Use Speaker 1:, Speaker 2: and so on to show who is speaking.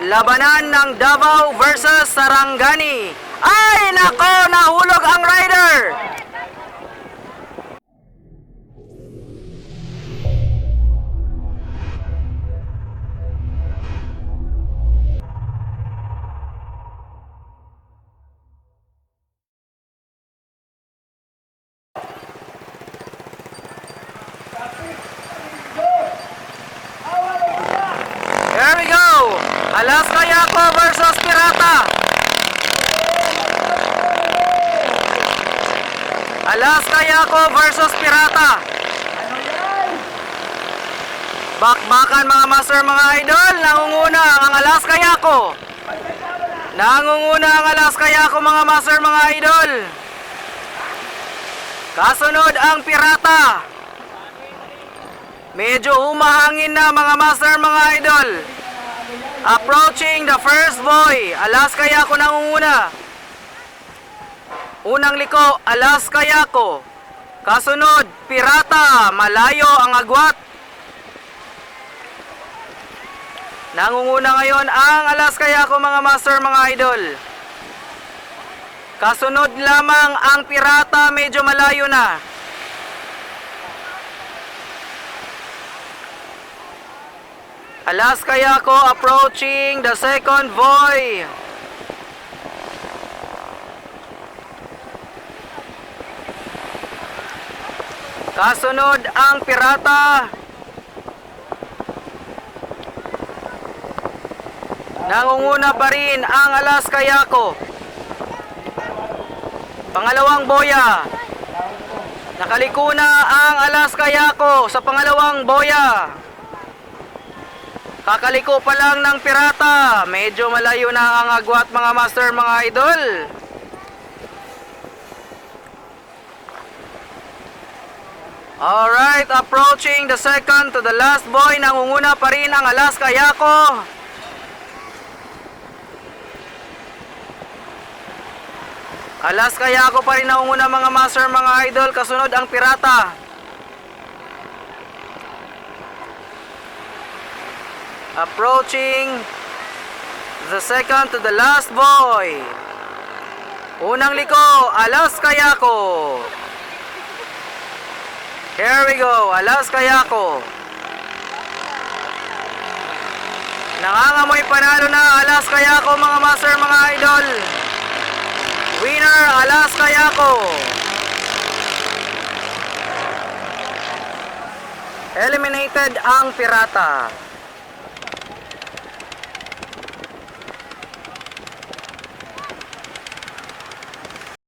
Speaker 1: Labanan ng Davao versus Sarangani. Ay, nako, nahulog ang rider. Here we go. Alaska Yako versus Pirata. Alaska Yako versus Pirata. Bakbakan mga master, mga idol. Nangunguna ang Alaska Yako. Nangunguna ang Alaska Yako mga master, mga idol. Kasunod ang Pirata. Medyo humahangin na mga master, mga idol. Approaching the first boy. Alaska Yako nangunguna. Unang liko, Alaska Yako. Kasunod, Pirata. Malayo ang agwat. Nangunguna ngayon ang Alaska Yako mga master, mga idol. Kasunod lamang ang Pirata, medyo malayo na. Alaska Yako approaching the second boy. Kasunod ang Pirata. Nangunguna pa rin ang Alaska Yako. Pangalawang boya. Nakaliko na ang Alaska Yako sa pangalawang boya. Kakaliko pa lang ng Pirata. Medyo malayo na ang agwat mga master, mga idol. Alright, approaching the second to the last boy. Nangunguna pa rin ang Alaska Yako. Alaska Yako pa rin nangunguna mga master, mga idol. Kasunod ang Pirata. Approaching the second to the last boy. Unang liko, Alaska Yako. Here we go, Alaska Yako. Nangangamoy panalo na Alaska Yako mga master, mga idol. Winner, Alaska Yako. Eliminated ang Pirata.